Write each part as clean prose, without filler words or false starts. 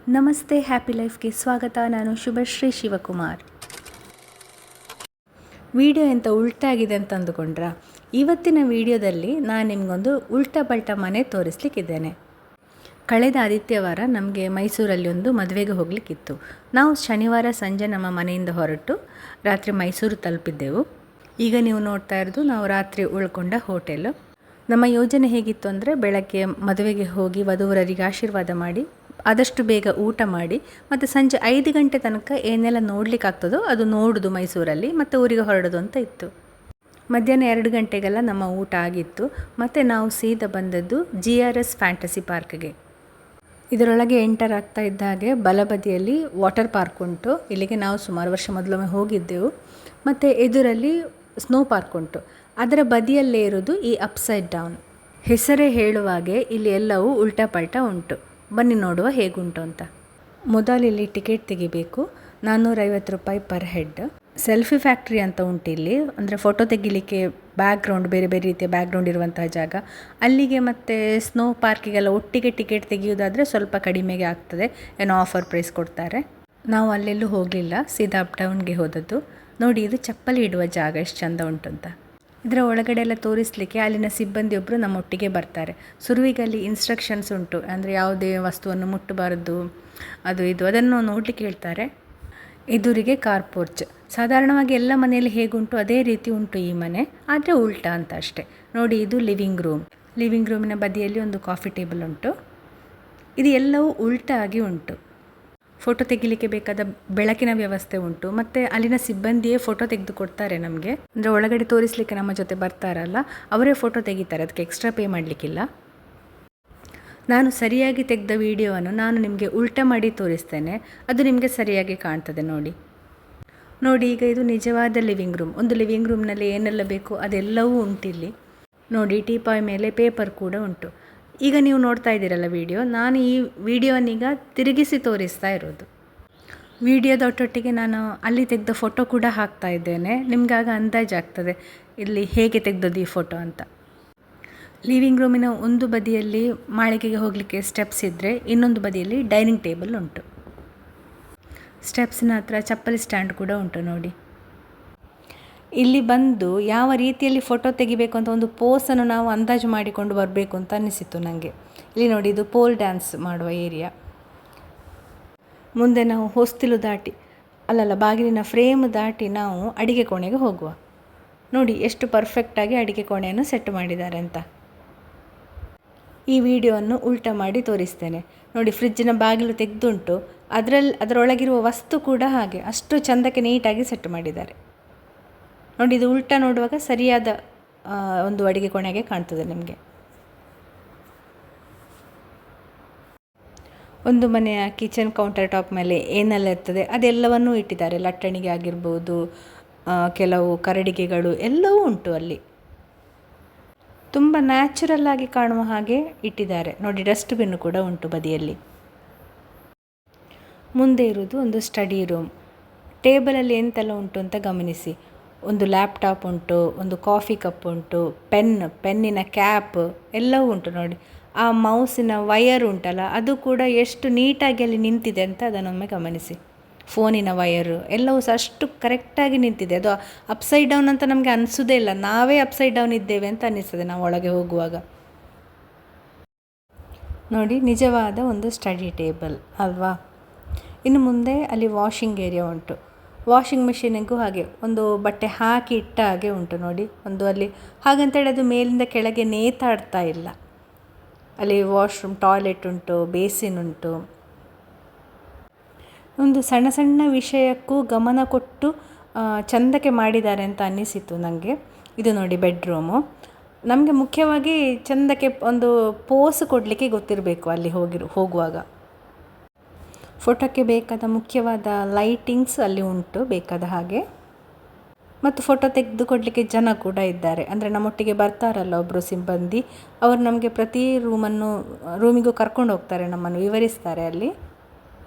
ನಮಸ್ತೆ, ಹ್ಯಾಪಿ ಲೈಫ್ಗೆ ಸ್ವಾಗತ. ನಾನು ಶುಭಶ್ರೀ ಶಿವಕುಮಾರ್. ವಿಡಿಯೋ ಎಂತ ಉಲ್ಟಾಗಿದೆ ಅಂತ ಅಂದುಕೊಂಡ್ರಾ? ಇವತ್ತಿನ ವಿಡಿಯೋದಲ್ಲಿ ನಾನು ನಿಮಗೊಂದು ಉಲ್ಟಾ ಪಲ್ಟಾ ಮನೆ ತೋರಿಸ್ಲಿಕ್ಕಿದ್ದೇನೆ. ಕಳೆದ ಆದಿತ್ಯವಾರ ನಮಗೆ ಮೈಸೂರಲ್ಲಿ ಒಂದು ಮದುವೆಗೆ ಹೋಗಲಿಕ್ಕಿತ್ತು. ನಾವು ಶನಿವಾರ ಸಂಜೆ ನಮ್ಮ ಮನೆಯಿಂದ ಹೊರಟು ರಾತ್ರಿ ಮೈಸೂರು ತಲುಪಿದ್ದೆವು. ಈಗ ನೀವು ನೋಡ್ತಾ ಇರೋದು ನಾವು ರಾತ್ರಿ ಉಳ್ಕೊಂಡ ಹೋಟೆಲು. ನಮ್ಮ ಯೋಜನೆ ಹೇಗಿತ್ತು ಅಂದರೆ, ಬೆಳಗ್ಗೆ ಮದುವೆಗೆ ಹೋಗಿ ವಧುವರರಿಗೆ ಆಶೀರ್ವಾದ ಮಾಡಿ ಆದಷ್ಟು ಬೇಗ ಊಟ ಮಾಡಿ ಮತ್ತು ಸಂಜೆ 5 ಗಂಟೆ ತನಕ ಏನೆಲ್ಲ ನೋಡಲಿಕ್ಕಾಗ್ತದೋ ಅದು ನೋಡೋದು ಮೈಸೂರಲ್ಲಿ, ಮತ್ತು ಊರಿಗೆ ಹೊರಡೋದು ಅಂತ ಇತ್ತು. ಮಧ್ಯಾಹ್ನ 2 ಗಂಟೆಗೆಲ್ಲ ನಮ್ಮ ಊಟ ಆಗಿತ್ತು ಮತ್ತು ನಾವು ಸೀದಾ ಬಂದದ್ದು GRS ಫ್ಯಾಂಟಸಿ ಪಾರ್ಕ್ಗೆ. ಇದರೊಳಗೆ ಎಂಟರ್ ಆಗ್ತಾ ಇದ್ದ ಹಾಗೆ ಬಲಬದಿಯಲ್ಲಿ ವಾಟರ್ ಪಾರ್ಕ್ ಉಂಟು. ಇಲ್ಲಿಗೆ ನಾವು ಸುಮಾರು ವರ್ಷ ಮೊದಲೊಮ್ಮೆ ಹೋಗಿದ್ದೆವು. ಮತ್ತು ಎದುರಲ್ಲಿ ಸ್ನೋ ಪಾರ್ಕ್ ಉಂಟು. ಅದರ ಬದಿಯಲ್ಲೇ ಇರೋದು ಈ ಅಪ್ಸೈಡ್ ಡೌನ್. ಹೆಸರೇ ಹೇಳುವಾಗೆ ಇಲ್ಲಿ ಎಲ್ಲವೂ ಉಲ್ಟಾ ಪಲ್ಟಾ ಉಂಟು. ಬನ್ನಿ ನೋಡುವ ಹೇಗುಂಟು ಅಂತ. ಮೊದಲು ಇಲ್ಲಿ ಟಿಕೆಟ್ ತೆಗಿಬೇಕು, 450 ರೂಪಾಯಿ ಪರ್ ಹೆಡ್. ಸೆಲ್ಫಿ ಫ್ಯಾಕ್ಟ್ರಿ ಅಂತ ಉಂಟು ಇಲ್ಲಿ, ಅಂದರೆ ಫೋಟೋ ತೆಗಿಲಿಕ್ಕೆ ಬ್ಯಾಕ್ಗ್ರೌಂಡ್, ಬೇರೆ ಬೇರೆ ರೀತಿಯ ಬ್ಯಾಕ್ಗ್ರೌಂಡ್ ಇರುವಂತಹ ಜಾಗ. ಅಲ್ಲಿಗೆ ಮತ್ತು ಸ್ನೋ ಪಾರ್ಕಿಗೆಲ್ಲ ಒಟ್ಟಿಗೆ ಟಿಕೆಟ್ ತೆಗೆಯೋದಾದರೆ ಸ್ವಲ್ಪ ಕಡಿಮೆಗೆ ಆಗ್ತದೆ, ಏನೋ ಆಫರ್ ಪ್ರೈಸ್ ಕೊಡ್ತಾರೆ. ನಾವು ಅಲ್ಲೆಲ್ಲೂ ಹೋಗಲಿಲ್ಲ, ಸೀದಾ ಅಪ್ ಡೌನ್ಗೆ ಹೋದದ್ದು. ನೋಡಿ, ಇದು ಚಪ್ಪಲಿ ಇಡುವ ಜಾಗ ಎಷ್ಟು ಚೆಂದ ಉಂಟು ಅಂತ. ಇದರ ಒಳಗಡೆ ಎಲ್ಲ ತೋರಿಸಲಿಕ್ಕೆ ಅಲ್ಲಿನ ಸಿಬ್ಬಂದಿಯೊಬ್ಬರು ನಮ್ಮೊಟ್ಟಿಗೆ ಬರ್ತಾರೆ. ಸುರುವಿಗಲ್ಲಿ ಇನ್ಸ್ಟ್ರಕ್ಷನ್ಸ್ ಉಂಟು, ಅಂದರೆ ಯಾವುದೇ ವಸ್ತುವನ್ನು ಮುಟ್ಟಬಾರದು, ಅದು ಇದು ಅದನ್ನು ನೋಡಲಿಕ್ಕೆ ಹೇಳ್ತಾರೆ. ಎದುರಿಗೆ ಕಾರ್ ಪೋರ್ಚ್. ಸಾಧಾರಣವಾಗಿ ಎಲ್ಲ ಮನೆಯಲ್ಲಿ ಹೇಗುಂಟು ಅದೇ ರೀತಿ ಉಂಟು ಈ ಮನೆ, ಆದರೆ ಉಲ್ಟಾ ಅಂತ ಅಷ್ಟೇ. ನೋಡಿ, ಇದು ಲಿವಿಂಗ್ ರೂಮ್. ಲಿವಿಂಗ್ ರೂಮಿನ ಬದಿಯಲ್ಲಿ ಒಂದು ಕಾಫಿ ಟೇಬಲ್ ಉಂಟು. ಇದು ಎಲ್ಲವೂ ಉಲ್ಟಾ ಆಗಿ ಉಂಟು. ಫೋಟೋ ತೆಗಿಲಿಕ್ಕೆ ಬೇಕಾದ ಬೆಳಕಿನ ವ್ಯವಸ್ಥೆ ಉಂಟು, ಮತ್ತು ಅಲ್ಲಿನ ಸಿಬ್ಬಂದಿಯೇ ಫೋಟೋ ತೆಗೆದು ಕೊಡ್ತಾರೆ ನಮಗೆ. ಅಂದರೆ ಒಳಗಡೆ ತೋರಿಸಲಿಕ್ಕೆ ನಮ್ಮ ಜೊತೆ ಬರ್ತಾರಲ್ಲ, ಅವರೇ ಫೋಟೋ ತೆಗಿತಾರೆ, ಅದಕ್ಕೆ ಎಕ್ಸ್ಟ್ರಾ ಪೇ ಮಾಡಲಿಕ್ಕಿಲ್ಲ. ನಾನು ಸರಿಯಾಗಿ ತೆಗೆದ ವಿಡಿಯೋವನ್ನು ನಾನು ನಿಮಗೆ ಉಲ್ಟಾ ಮಾಡಿ ತೋರಿಸ್ತೇನೆ, ಅದು ನಿಮಗೆ ಸರಿಯಾಗಿ ಕಾಣ್ತದೆ ನೋಡಿ. ಈಗ ಇದು ನಿಜವಾದ ಲಿವಿಂಗ್ ರೂಮ್. ಒಂದು ಲಿವಿಂಗ್ ರೂಮ್ನಲ್ಲಿ ಏನೆಲ್ಲ ಬೇಕು ಅದೆಲ್ಲವೂ ಉಂಟಿಲ್ಲಿ. ನೋಡಿ, ಟೀಪಾಯ್ ಮೇಲೆ ಪೇಪರ್ ಕೂಡ ಉಂಟು. ಈಗ ನೀವು ನೋಡ್ತಾ ಇದ್ದೀರಲ್ಲ ವಿಡಿಯೋ, ನಾನು ಈ ವಿಡಿಯೋನೀಗ ತಿರುಗಿಸಿ ತೋರಿಸ್ತಾ ಇರೋದು. ವಿಡಿಯೋದೊಟ್ಟೊಟ್ಟಿಗೆ ನಾನು ಅಲ್ಲಿ ತೆಗೆದ ಫೋಟೋ ಕೂಡ ಹಾಕ್ತಾ ಇದ್ದೇನೆ, ನಿಮಗಾಗ ಅಂದಾಜಾಗ್ತದೆ ಇಲ್ಲಿ ಹೇಗೆ ತೆಗೆದದ್ದು ಈ ಫೋಟೋ ಅಂತ. ಲಿವಿಂಗ್ ರೂಮಿನ ಒಂದು ಬದಿಯಲ್ಲಿ ಮಾಳಿಗೆಗೆ ಹೋಗಲಿಕ್ಕೆ ಸ್ಟೆಪ್ಸ್ ಇದ್ದರೆ, ಇನ್ನೊಂದು ಬದಿಯಲ್ಲಿ ಡೈನಿಂಗ್ ಟೇಬಲ್ ಉಂಟು. ಸ್ಟೆಪ್ಸಿನ ಹತ್ರ ಚಪ್ಪಲಿ ಸ್ಟ್ಯಾಂಡ್ ಕೂಡ ಉಂಟು ನೋಡಿ. ಇಲ್ಲಿ ಬಂದು ಯಾವ ರೀತಿಯಲ್ಲಿ ಫೋಟೋ ತೆಗಿಬೇಕು ಅಂತ ಒಂದು ಪೋಸನ್ನು ನಾವು ಅಂದಾಜು ಮಾಡಿಕೊಂಡು ಬರಬೇಕು ಅಂತ ಅನ್ನಿಸಿತ್ತು ನನಗೆ. ಇಲ್ಲಿ ನೋಡಿ, ಇದು ಪೋಲ್ ಡ್ಯಾನ್ಸ್ ಮಾಡುವ ಏರಿಯಾ. ಮುಂದೆ ನಾವು ಹೊಸ್ತಿಲು ದಾಟಿ ಬಾಗಿಲಿನ ಫ್ರೇಮ್ ದಾಟಿ ನಾವು ಅಡಿಗೆ ಕೋಣೆಗೆ ಹೋಗುವ. ನೋಡಿ ಎಷ್ಟು ಪರ್ಫೆಕ್ಟಾಗಿ ಅಡಿಗೆ ಕೋಣೆಯನ್ನು ಸೆಟ್ ಮಾಡಿದ್ದಾರೆ ಅಂತ. ಈ ವಿಡಿಯೋವನ್ನು ಉಲ್ಟಾ ಮಾಡಿ ತೋರಿಸ್ತೇನೆ ನೋಡಿ. ಫ್ರಿಜ್ಜಿನ ಬಾಗಿಲು ತೆಗೆದುಂಟು, ಅದರೊಳಗಿರುವ ವಸ್ತು ಕೂಡ ಹಾಗೆ ಅಷ್ಟು ಚೆಂದಕ್ಕೆ ನೀಟಾಗಿ ಸೆಟ್ ಮಾಡಿದ್ದಾರೆ ನೋಡಿ. ಇದು ಉಲ್ಟಾ ನೋಡುವಾಗ ಸರಿಯಾದ ಒಂದು ಅಡಿಗೆ ಕೋಣೆಗೆ ಕಾಣ್ತದೆ ನಿಮಗೆ. ಒಂದು ಮನೆಯ ಕಿಚನ್ ಕೌಂಟರ್ ಟಾಪ್ ಮೇಲೆ ಏನೆಲ್ಲ ಇರ್ತದೆ ಅದೆಲ್ಲವನ್ನೂ ಇಟ್ಟಿದ್ದಾರೆ. ಲಟ್ಟಣಿಗೆ ಆಗಿರ್ಬೋದು, ಕೆಲವು ಕರಡಿಗೆಗಳು ಎಲ್ಲವೂ ಉಂಟು ಅಲ್ಲಿ. ತುಂಬ ನ್ಯಾಚುರಲ್ ಆಗಿ ಕಾಣುವ ಹಾಗೆ ಇಟ್ಟಿದ್ದಾರೆ ನೋಡಿ. ಡಸ್ಟ್ಬಿನ್ ಕೂಡ ಉಂಟು ಬದಿಯಲ್ಲಿ. ಮುಂದೆ ಇರುವುದು ಒಂದು ಸ್ಟಡಿ ರೂಮ್. ಟೇಬಲಲ್ಲಿ ಎಂತೆಲ್ಲ ಉಂಟು ಅಂತ ಗಮನಿಸಿ. ಒಂದು ಲ್ಯಾಪ್ಟಾಪ್ ಉಂಟು, ಒಂದು ಕಾಫಿ ಕಪ್ ಉಂಟು, ಪೆನ್ನಿನ ಕ್ಯಾಪ್ ಎಲ್ಲವೂ ಉಂಟು ನೋಡಿ. ಆ ಮೌಸಿನ ವಯರ್ ಉಂಟಲ್ಲ, ಅದು ಕೂಡ ಎಷ್ಟು ನೀಟಾಗಿ ಅಲ್ಲಿ ನಿಂತಿದೆ ಅಂತ ಅದನ್ನೊಮ್ಮೆ ಗಮನಿಸಿ. ಫೋನಿನ ವಯರು ಎಲ್ಲವೂ ಸಹ ಅಷ್ಟು ಕರೆಕ್ಟಾಗಿ ನಿಂತಿದೆ. ಅದು ಅಪ್ಸೈಡ್ ಡೌನ್ ಅಂತ ನಮಗೆ ಅನಿಸೋದೇ ಇಲ್ಲ, ನಾವೇ ಅಪ್ಸೈಡ್ ಡೌನ್ ಇದ್ದೇವೆ ಅಂತ ಅನ್ನಿಸ್ತದೆ ನಾವು ಒಳಗೆ ಹೋಗುವಾಗ ನೋಡಿ. ನಿಜವಾದ ಒಂದು ಸ್ಟಡಿ ಟೇಬಲ್ ಅಲ್ವಾ. ಇನ್ನು ಮುಂದೆ ಅಲ್ಲಿ ವಾಷಿಂಗ್ ಏರಿಯಾ ಉಂಟು. ವಾಷಿಂಗ್ ಮಿಷಿನಿಗೂ ಹಾಗೆ ಒಂದು ಬಟ್ಟೆ ಹಾಕಿ ಇಟ್ಟ ಹಾಗೆ ಉಂಟು ನೋಡಿ. ಒಂದು ಅಲ್ಲಿ ಹಾಗಂತೇಳಿ ಅದು ಮೇಲಿಂದ ಕೆಳಗೆ ನೇತಾಡ್ತಾ ಇಲ್ಲ. ಅಲ್ಲಿ ವಾಶ್ರೂಮ್, ಟಾಯ್ಲೆಟ್ ಉಂಟು, ಬೇಸಿನ್ ಉಂಟು. ಒಂದು ಸಣ್ಣ ಸಣ್ಣ ವಿಷಯಕ್ಕೂ ಗಮನ ಕೊಟ್ಟು ಚೆಂದಕ್ಕೆ ಮಾಡಿದ್ದಾರೆ ಅಂತ ಅನ್ನಿಸಿತು ನನಗೆ. ಇದು ನೋಡಿ ಬೆಡ್ರೂಮು. ನಮಗೆ ಮುಖ್ಯವಾಗಿ ಚೆಂದಕ್ಕೆ ಒಂದು ಪೋಸ್ ಕೊಡಲಿಕ್ಕೆ ಗೊತ್ತಿರಬೇಕು ಅಲ್ಲಿ ಹೋಗುವಾಗ. ಫೋಟೋಕ್ಕೆ ಬೇಕಾದ ಮುಖ್ಯವಾದ ಲೈಟಿಂಗ್ಸ್ ಅಲ್ಲಿ ಉಂಟು ಬೇಕಾದ ಹಾಗೆ. ಮತ್ತು ಫೋಟೋ ತೆಗೆದು ಕೊಡಲಿಕ್ಕೆ ಜನ ಕೂಡ ಇದ್ದಾರೆ. ಅಂದರೆ ನಮ್ಮೊಟ್ಟಿಗೆ ಬರ್ತಾರಲ್ಲ ಒಬ್ಬರು ಸಿಬ್ಬಂದಿ, ಅವರು ನಮಗೆ ಪ್ರತಿ ರೂಮಿಗೂ ಕರ್ಕೊಂಡು ಹೋಗ್ತಾರೆ, ನಮ್ಮನ್ನು ವಿವರಿಸ್ತಾರೆ ಅಲ್ಲಿ.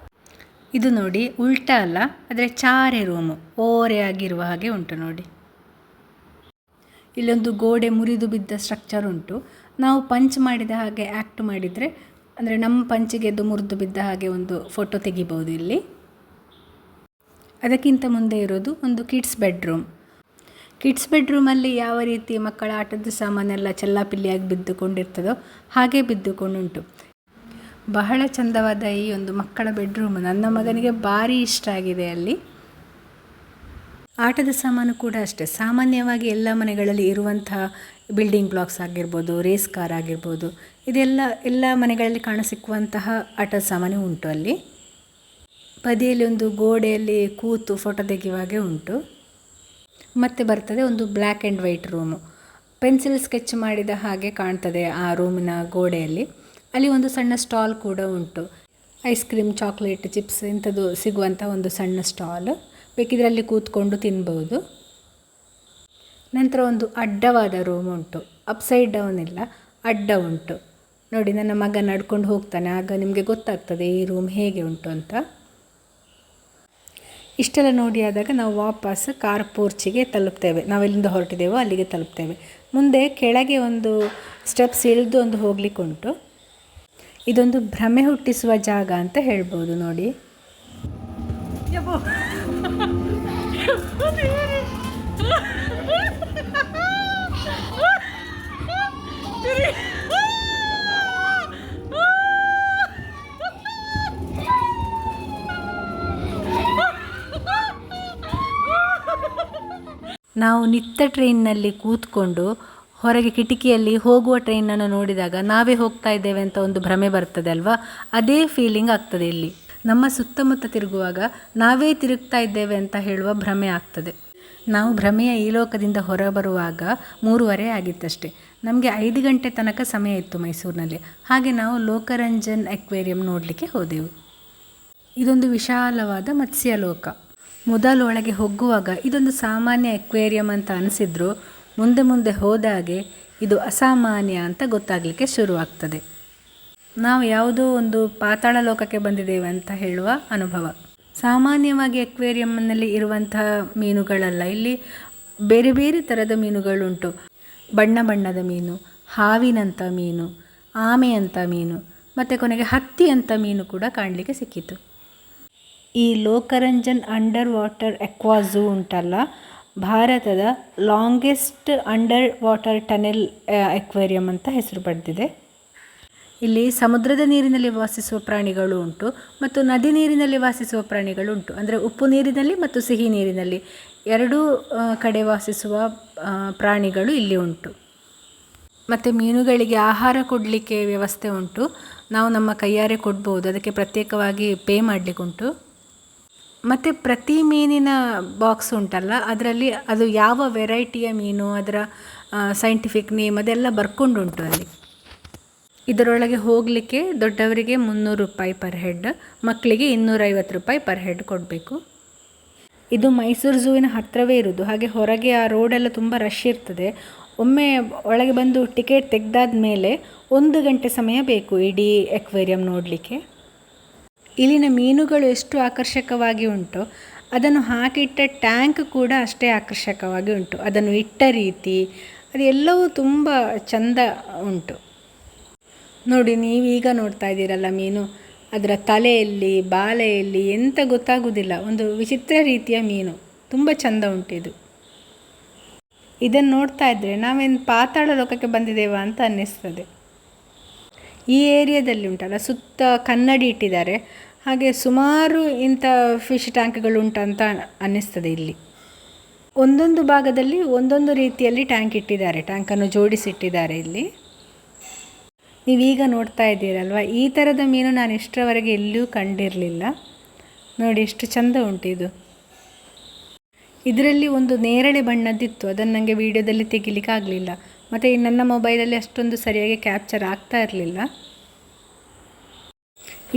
ಇದು ನೋಡಿ ಉಲ್ಟಾ ಅಲ್ಲ, ಆದರೆ ಚಾರೆ ರೂಮು, ಓರೆ ಆಗಿರುವ ಹಾಗೆ ಉಂಟು ನೋಡಿ. ಇಲ್ಲೊಂದು ಗೋಡೆ ಮುರಿದು ಬಿದ್ದ ಸ್ಟ್ರಕ್ಚರ್ ಉಂಟು. ನಾವು ಪಂಚ್ ಮಾಡಿದ ಹಾಗೆ ಆ್ಯಕ್ಟ್ ಮಾಡಿದರೆ ಅಂದರೆ ನಮ್ಮ ಪಂಚಿಗೆದ್ದು ಮುರಿದು ಬಿದ್ದ ಹಾಗೆ ಒಂದು ಫೋಟೋ ತೆಗಿಬೋದು ಇಲ್ಲಿ. ಅದಕ್ಕಿಂತ ಮುಂದೆ ಇರೋದು ಒಂದು ಕಿಡ್ಸ್ ಬೆಡ್ರೂಮ್. ಕಿಡ್ಸ್ ಬೆಡ್ರೂಮಲ್ಲಿ ಯಾವ ರೀತಿ ಮಕ್ಕಳ ಆಟದ ಸಾಮಾನೆಲ್ಲ ಚೆಲ್ಲಾಪಿಲ್ಲಿಯಾಗಿ ಬಿದ್ದುಕೊಂಡಿರ್ತದೋ ಹಾಗೆ ಬಿದ್ದುಕೊಂಡುಂಟು. ಬಹಳ ಚಂದವಾದ ಈ ಒಂದು ಮಕ್ಕಳ ಬೆಡ್ರೂಮ್ ನನ್ನ ಮಗನಿಗೆ ಭಾರಿ ಇಷ್ಟ ಆಗಿದೆ. ಅಲ್ಲಿ ಆಟದ ಸಾಮಾನು ಕೂಡ ಅಷ್ಟೇ, ಸಾಮಾನ್ಯವಾಗಿ ಎಲ್ಲ ಮನೆಗಳಲ್ಲಿ ಇರುವಂತಹ ಬಿಲ್ಡಿಂಗ್ ಬ್ಲಾಕ್ಸ್ ಆಗಿರ್ಬೋದು, ರೇಸ್ ಕಾರ್ ಆಗಿರ್ಬೋದು, ಇದೆಲ್ಲ ಎಲ್ಲ ಮನೆಗಳಲ್ಲಿ ಕಾಣಸಿಕ್ಕುವಂತಹ ಆಟದ ಸಾಮಾನು ಉಂಟು. ಅಲ್ಲಿ ಬದಿಯಲ್ಲಿ ಒಂದು ಗೋಡೆಯಲ್ಲಿ ಕೂತು ಫೋಟೋ ತೆಗೆಯುವಾಗೆ ಉಂಟು. ಮತ್ತೆ ಬರ್ತದೆ ಒಂದು black and white room. Pencil sketch ಮಾಡಿದ ಹಾಗೆ ಕಾಣ್ತದೆ ಆ ರೂಮಿನ ಗೋಡೆಯಲ್ಲಿ. ಅಲ್ಲಿ ಒಂದು ಸಣ್ಣ ಸ್ಟಾಲ್ ಕೂಡ ಉಂಟು. ಐಸ್ ಕ್ರೀಮ್, ಚಾಕ್ಲೇಟ್, ಚಿಪ್ಸ್ ಇಂಥದ್ದು ಸಿಗುವಂಥ ಒಂದು ಸಣ್ಣ ಸ್ಟಾಲ್. ಬೇಕಿದ್ರೆ ಅಲ್ಲಿ ಕೂತ್ಕೊಂಡು ತಿನ್ಬೋದು. ನಂತರ ಒಂದು ಅಡ್ಡವಾದ ರೂಮ್ ಉಂಟು. ಅಪ್ಸೈಡ್ ಡೌನ್ ಇಲ್ಲ, ಅಡ್ಡ ಉಂಟು. ನೋಡಿ, ನನ್ನ ಮಗ ನಡ್ಕೊಂಡು ಹೋಗ್ತಾನೆ, ಆಗ ನಿಮಗೆ ಗೊತ್ತಾಗ್ತದೆ ಈ ರೂಮ್ ಹೇಗೆ ಉಂಟು ಅಂತ. ಇಷ್ಟೆಲ್ಲ ನೋಡಿ ಆದಾಗ ನಾವು ವಾಪಸ್ ಕಾರ್ ಪೋರ್ಚಿಗೆ ತಲುಪ್ತೇವೆ. ನಾವೆಲ್ಲಿಂದ ಹೊರಟಿದ್ದೇವೋ ಅಲ್ಲಿಗೆ ತಲುಪ್ತೇವೆ. ಮುಂದೆ ಕೆಳಗೆ ಒಂದು ಸ್ಟೆಪ್ಸ್ ಇಳಿದು ಒಂದು ಹೋಗ್ಲಿಕ್ಕೆ ಉಂಟು. ಇದೊಂದು ಭ್ರಮೆ ಹುಟ್ಟಿಸುವ ಜಾಗ ಅಂತ ಹೇಳ್ಬೋದು. ನೋಡಿ, ನಾವು ನಿತ್ತ ಟ್ರೈನ್ನಲ್ಲಿ ಕೂತ್ಕೊಂಡು ಹೊರಗೆ ಕಿಟಕಿಯಲ್ಲಿ ಹೋಗುವ ಟ್ರೈನನ್ನು ನೋಡಿದಾಗ ನಾವೇ ಹೋಗ್ತಾ ಇದ್ದೇವೆ ಅಂತ ಒಂದು ಭ್ರಮೆ ಬರ್ತದೆ ಅಲ್ವಾ? ಅದೇ ಫೀಲಿಂಗ್ ಆಗ್ತದೆ ಇಲ್ಲಿ. ನಮ್ಮ ಸುತ್ತಮುತ್ತ ತಿರುಗುವಾಗ ನಾವೇ ತಿರುಗ್ತಾ ಇದ್ದೇವೆ ಅಂತ ಹೇಳುವ ಭ್ರಮೆ ಆಗ್ತದೆ. ನಾವು ಭ್ರಮೆಯ ಈ ಲೋಕದಿಂದ ಹೊರಬರುವಾಗ 3:30 ಆಗಿತ್ತಷ್ಟೇ. ನಮಗೆ 5 ಗಂಟೆ ತನಕ ಸಮಯ ಇತ್ತು ಮೈಸೂರಿನಲ್ಲಿ. ಹಾಗೆ ನಾವು ಲೋಕರಂಜನ್ ಅಕ್ವೇರಿಯಂ ನೋಡಲಿಕ್ಕೆ ಹೋದೆವು. ಇದೊಂದು ವಿಶಾಲವಾದ ಮತ್ಸ್ಯಲೋಕ. ಮೊದಲು ಒಳಗೆ ಹೋಗುವಾಗ ಇದೊಂದು ಸಾಮಾನ್ಯ ಅಕ್ವೇರಿಯಂ ಅಂತ ಅನಿಸಿದ್ರು ಮುಂದೆ ಮುಂದೆ ಹೋದಾಗೆ ಇದು ಅಸಾಮಾನ್ಯ ಅಂತ ಗೊತ್ತಾಗಲಿಕ್ಕೆ ಶುರುವಾಗ್ತದೆ. ನಾವು ಯಾವುದೋ ಒಂದು ಪಾತಾಳ ಲೋಕಕ್ಕೆ ಬಂದಿದ್ದೇವೆ ಅಂತ ಹೇಳುವ ಅನುಭವ. ಸಾಮಾನ್ಯವಾಗಿ ಅಕ್ವೇರಿಯಂನಲ್ಲಿ ಇರುವಂತಹ ಮೀನುಗಳಲ್ಲ, ಇಲ್ಲಿ ಬೇರೆ ಬೇರೆ ಥರದ ಮೀನುಗಳುಂಟು. ಬಣ್ಣ ಬಣ್ಣದ ಮೀನು, ಹಾವಿನಂಥ ಮೀನು, ಆಮೆಯಂಥ ಮೀನು, ಮತ್ತು ಕೊನೆಗೆ ಹತ್ತಿಯಂಥ ಮೀನು ಕೂಡ ಕಾಣಲಿಕ್ಕೆ ಸಿಕ್ಕಿತು. ಈ Lokaranjan under water aqua zoo ಉಂಟಲ್ಲ, ಭಾರತದ longest under water tunnel aquarium ಅಂತ ಹೆಸರು ಪಡೆದಿದೆ. ಇಲ್ಲಿ ಸಮುದ್ರದ ನೀರಿನಲ್ಲಿ ವಾಸಿಸುವ ಪ್ರಾಣಿಗಳು ಉಂಟು ಮತ್ತು ನದಿ ನೀರಿನಲ್ಲಿ ವಾಸಿಸುವ ಪ್ರಾಣಿಗಳು ಉಂಟು. ಅಂದರೆ ಉಪ್ಪು ನೀರಿನಲ್ಲಿ ಮತ್ತು ಸಿಹಿ ನೀರಿನಲ್ಲಿ ಎರಡೂ ಕಡೆ ವಾಸಿಸುವ ಪ್ರಾಣಿಗಳು ಇಲ್ಲಿ ಉಂಟು. ಮತ್ತು ಮೀನುಗಳಿಗೆ ಆಹಾರ ಕೊಡಲಿಕ್ಕೆ ವ್ಯವಸ್ಥೆ ಉಂಟು. ನಾವು ನಮ್ಮ ಕೈಯಾರೆ ಕೊಡ್ಬೋದು, ಅದಕ್ಕೆ ಪ್ರತ್ಯೇಕವಾಗಿ ಪೇ ಮಾಡಲಿಕ್ಕುಂಟು. ಮತ್ತು ಪ್ರತಿ ಮೀನಿನ ಬಾಕ್ಸ್ ಉಂಟಲ್ಲ, ಅದರಲ್ಲಿ ಅದು ಯಾವ ವೆರೈಟಿಯ ಮೀನು, ಅದರ ಸೈಂಟಿಫಿಕ್ ನೇಮ್ ಅದೆಲ್ಲ ಬರ್ಕೊಂಡುಂಟು ಅಲ್ಲಿ. ಇದರೊಳಗೆ ಹೋಗಲಿಕ್ಕೆ ದೊಡ್ಡವರಿಗೆ 300 ರೂಪಾಯಿ ಪರ್ ಹೆಡ್, ಮಕ್ಕಳಿಗೆ 250 ರೂಪಾಯಿ ಪರ್ ಹೆಡ್ ಕೊಡಬೇಕು. ಇದು ಮೈಸೂರು ಝೂವಿನ ಹತ್ತಿರವೇ ಇರೋದು. ಹಾಗೆ ಹೊರಗೆ ಆ ರೋಡೆಲ್ಲ ತುಂಬ ರಶ್ ಇರ್ತದೆ. ಒಮ್ಮೆ ಒಳಗೆ ಬಂದು ಟಿಕೆಟ್ ತೆಗೆದಾದ ಮೇಲೆ 1 ಗಂಟೆ ಸಮಯ ಬೇಕು ಇಡೀ ಅಕ್ವೇರಿಯಂ ನೋಡಲಿಕ್ಕೆ. ಇಲ್ಲಿನ ಮೀನುಗಳು ಎಷ್ಟು ಆಕರ್ಷಕವಾಗಿ ಉಂಟು, ಅದನ್ನು ಹಾಕಿಟ್ಟ ಟ್ಯಾಂಕ್ ಕೂಡ ಅಷ್ಟೇ ಆಕರ್ಷಕವಾಗಿ ಉಂಟು. ಅದನ್ನು ಇಟ್ಟ ರೀತಿ ಅದೆಲ್ಲವೂ ತುಂಬ ಚಂದ ಉಂಟು. ನೋಡಿ, ನೀವೀಗ ನೋಡ್ತಾ ಇದ್ದೀರಲ್ಲ ಮೀನು, ಅದರ ತಲೆಯಲ್ಲಿ ಬಾಲೆಯಲ್ಲಿ ಎಂತ ಗೊತ್ತಾಗುವುದಿಲ್ಲ, ಒಂದು ವಿಚಿತ್ರ ರೀತಿಯ ಮೀನು, ತುಂಬ ಚಂದ ಉಂಟಿದು. ಇದನ್ನು ನೋಡ್ತಾ ಇದ್ದರೆ ನಾವೇನು ಪಾತಾಳ ಲೋಕಕ್ಕೆ ಬಂದಿದ್ದೇವಾ ಅಂತ ಅನ್ನಿಸ್ತದೆ. ಈ ಏರಿಯಾದಲ್ಲಿ ಉಂಟಲ್ಲ ಸುತ್ತ ಕನ್ನಡಿ ಇಟ್ಟಿದ್ದಾರೆ, ಹಾಗೆ ಸುಮಾರು ಇಂಥ ಫಿಶ್ ಟ್ಯಾಂಕ್ಗಳು ಉಂಟಂತ ಅನ್ನಿಸ್ತದೆ. ಇಲ್ಲಿ ಒಂದೊಂದು ಭಾಗದಲ್ಲಿ ಒಂದೊಂದು ರೀತಿಯಲ್ಲಿ ಟ್ಯಾಂಕ್ ಇಟ್ಟಿದ್ದಾರೆ, ಟ್ಯಾಂಕನ್ನು ಜೋಡಿಸಿಟ್ಟಿದ್ದಾರೆ. ಇಲ್ಲಿ ನೀವೀಗ ನೋಡ್ತಾ ಇದ್ದೀರಲ್ವ, ಈ ಥರದ ಮೀನು ನಾನು ಇಷ್ಟರವರೆಗೆ ಎಲ್ಲಿಯೂ ಕಂಡಿರಲಿಲ್ಲ. ನೋಡಿ ಎಷ್ಟು ಚಂದ ಉಂಟಿದು. ಇದರಲ್ಲಿ ಒಂದು ನೇರಳೆ ಬಣ್ಣದ್ದಿತ್ತು, ಅದನ್ನು ನನಗೆ ವೀಡಿಯೋದಲ್ಲಿ ತೆಗಿಲಿಕ್ಕೆ ಆಗಲಿಲ್ಲ. ಮತ್ತು ನನ್ನ ಮೊಬೈಲಲ್ಲಿ ಅಷ್ಟೊಂದು ಸರಿಯಾಗಿ ಕ್ಯಾಪ್ಚರ್ ಆಗ್ತಾ ಇರಲಿಲ್ಲ.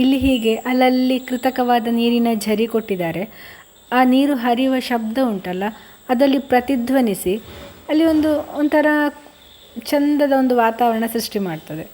ಇಲ್ಲಿ ಹೀಗೆ ಅಲ್ಲಲ್ಲಿ ಕೃತಕವಾದ ನೀರಿನ ಝರಿ ಕೊಟ್ಟಿದ್ದಾರೆ. ಆ ನೀರು ಹರಿಯುವ ಶಬ್ದ ಉಂಟಲ್ಲ, ಅದರಲ್ಲಿ ಪ್ರತಿಧ್ವನಿಸಿ ಅಲ್ಲಿ ಒಂಥರ ಚಂದದ ಒಂದು ವಾತಾವರಣ ಸೃಷ್ಟಿ ಮಾಡ್ತದೆ.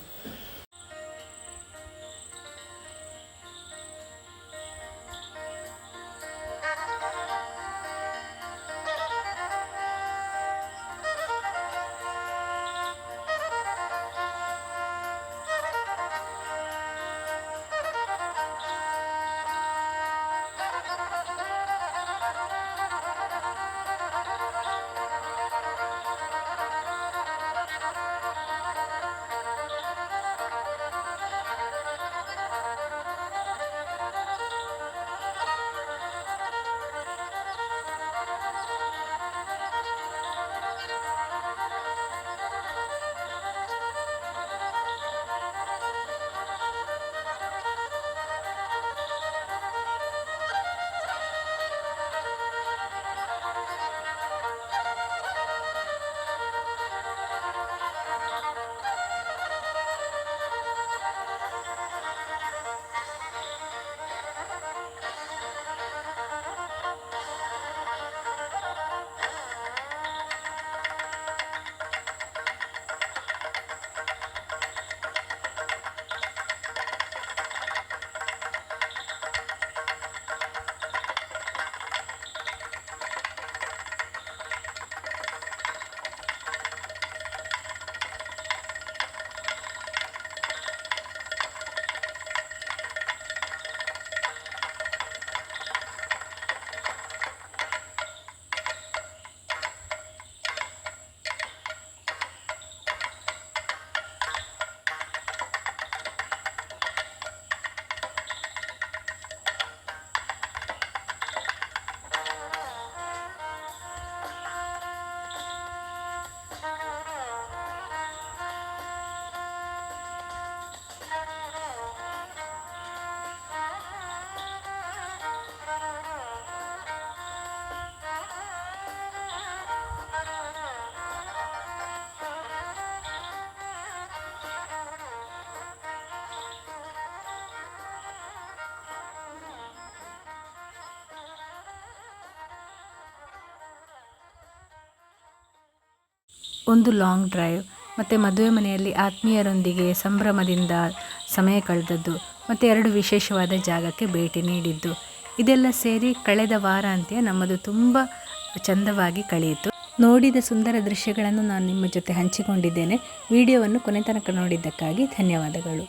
ಒಂದು ಲಾಂಗ್ ಡ್ರೈವ್ ಮತ್ತು ಮದುವೆ ಮನೆಯಲ್ಲಿ ಆತ್ಮೀಯರೊಂದಿಗೆ ಸಂಭ್ರಮದಿಂದ ಸಮಯ ಕಳೆದದ್ದು ಮತ್ತು 2 ವಿಶೇಷವಾದ ಜಾಗಕ್ಕೆ ಭೇಟಿ ನೀಡಿದ್ದು, ಇದೆಲ್ಲ ಸೇರಿ ಕಳೆದ ವಾರಾಂತ್ಯ ನಮ್ಮದು ತುಂಬ ಚಂದವಾಗಿ ಕಳೆಯಿತು. ನೋಡಿದ ಸುಂದರ ದೃಶ್ಯಗಳನ್ನು ನಾನು ನಿಮ್ಮ ಜೊತೆ ಹಂಚಿಕೊಂಡಿದ್ದೇನೆ. ವಿಡಿಯೋವನ್ನು ಕೊನೆ ತನಕ ನೋಡಿದ್ದಕ್ಕಾಗಿ ಧನ್ಯವಾದಗಳು.